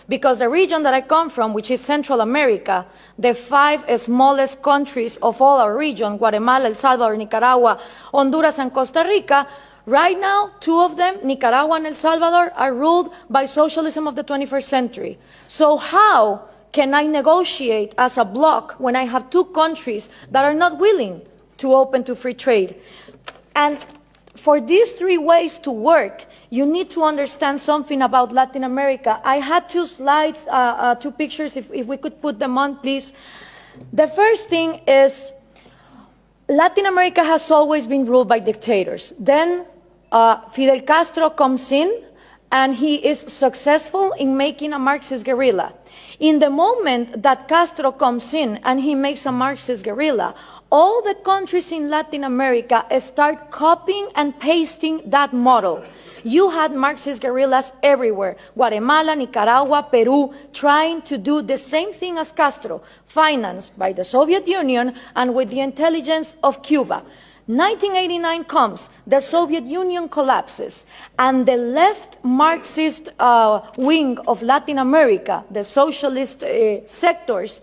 Because the region that I come from, which is Central America, the 5 smallest countries of all our region, Guatemala, El Salvador, Nicaragua, Honduras, and Costa Rica, right now, 2 of them, Nicaragua and El Salvador, are ruled by socialism of the 21st century. So how can I negotiate as a bloc when I have 2 countries that are not willing to open to free trade? And for these 3 ways to work, you need to understand something about Latin America. I had 2 slides, 2 pictures, if we could put them on, please. The first thing is Latin America has always been ruled by dictators. Then Fidel Castro comes in, and he is successful in making a Marxist guerrilla. In the moment that Castro comes in and he makes a Marxist guerrilla, all the countries in Latin America start copying and pasting that model. You had Marxist guerrillas everywhere, Guatemala, Nicaragua, Peru, trying to do the same thing as Castro, financed by the Soviet Union and with the intelligence of Cuba. 1989 comes, the Soviet Union collapses, and the left Marxist wing of Latin America, the socialist sectors,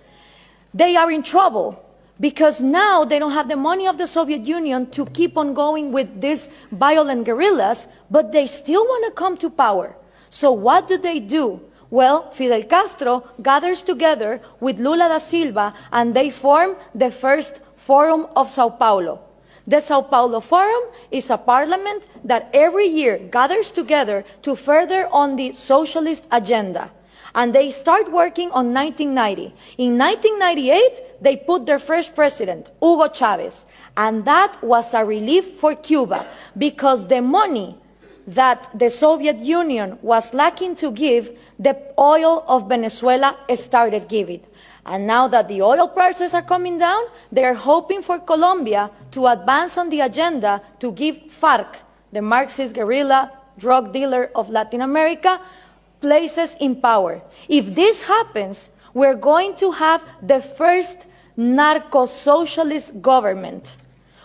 they are in trouble because now they don't have the money of the Soviet Union to keep on going with these violent guerrillas, but they still want to come to power. So what do? Well, Fidel Castro gathers together with Lula da Silva, and they form the first Forum of Sao Paulo. The Sao Paulo Forum is a parliament that every year gathers together to further on the socialist agenda. And they start working on 1990. In 1998, they put their first president, Hugo Chavez. And that was a relief for Cuba because the money that the Soviet Union was lacking to give, the oil of Venezuela started giving. And now that the oil prices are coming down, they are hoping for Colombia to advance on the agenda to give FARC, the Marxist guerrilla drug dealer of Latin America, places in power. If this happens, we're going to have the first narco-socialist government,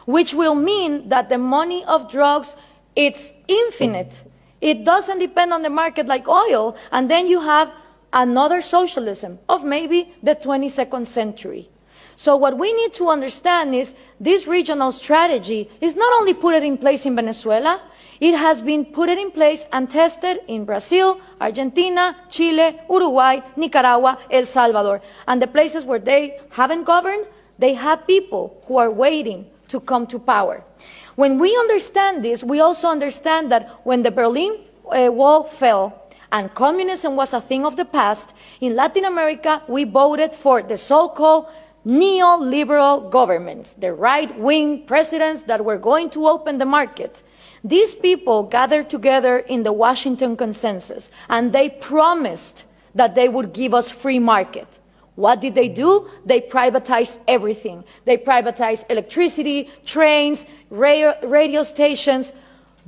which will mean that the money of drugs, it's infinite. It doesn't depend on the market like oil, and then you have another socialism of maybe the 22nd century. So what we need to understand is this regional strategy is not only put in place in Venezuela, it has been put in place and tested in Brazil, Argentina, Chile, Uruguay, Nicaragua, El Salvador. And the places where they haven't governed, they have people who are waiting to come to power. When we understand this, we also understand that when the Berlin Wall fell, and communism was a thing of the past, in Latin America, we voted for the so-called neoliberal governments, the right-wing presidents that were going to open the market. These people gathered together in the Washington Consensus, and they promised that they would give us free market. What did they do? They privatized everything. They privatized electricity, trains, radio stations,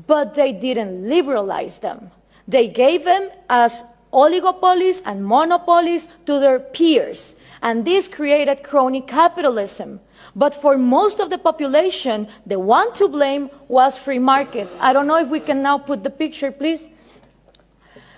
but they didn't liberalize them. They gave them as oligopolies and monopolies to their peers, and this created crony capitalism. But for most of the population, the one to blame was free market. I don't know if we can now put the picture, please.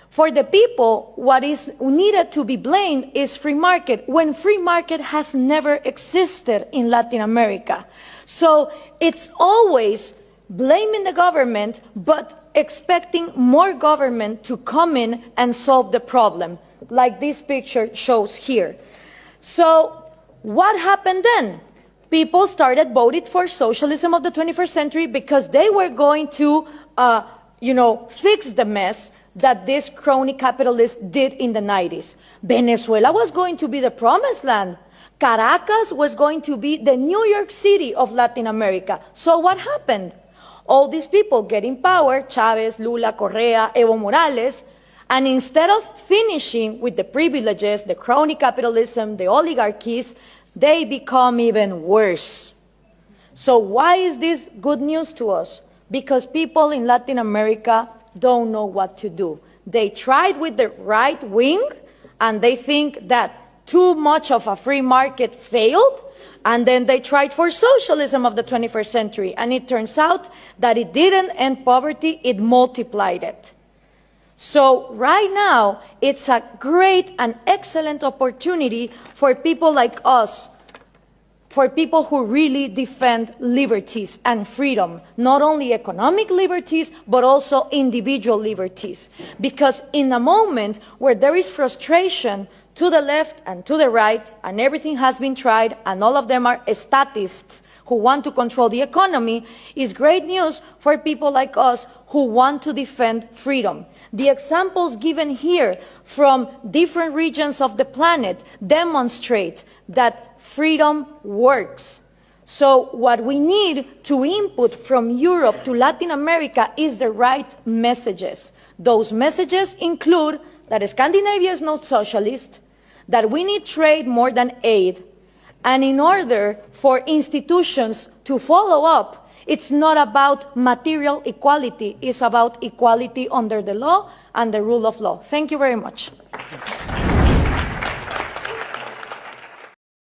For the people, what is needed to be blamed is free market, when free market has never existed in Latin America. So it's always blaming the government, but expecting more government to come in and solve the problem, like this picture shows here. So what happened then? People started voting for socialism of the 21st century because they were going to, fix the mess that this crony capitalists did in the 90s. Venezuela was going to be the promised land. Caracas was going to be the New York City of Latin America. So what happened? All these people get in power, Chavez, Lula, Correa, Evo Morales, and instead of finishing with the privileges, the crony capitalism, the oligarchies, they become even worse. So why is this good news to us? Because people in Latin America don't know what to do. They tried with the right wing, and they think that too much of a free market failed, and then they tried for socialism of the 21st century, and it turns out that it didn't end poverty, it multiplied it. So right now, it's a great and excellent opportunity for people like us, for people who really defend liberties and freedom, not only economic liberties, but also individual liberties. Because in a moment where there is frustration to the left and to the right, and everything has been tried, and all of them are statists who want to control the economy, is great news for people like us who want to defend freedom. The examples given here from different regions of the planet demonstrate that freedom works. So what we need to input from Europe to Latin America is the right messages. Those messages include that Scandinavia is not socialist, that we need trade more than aid, and in order for institutions to follow up, it's not about material equality, it's about equality under the law and the rule of law. Thank you very much.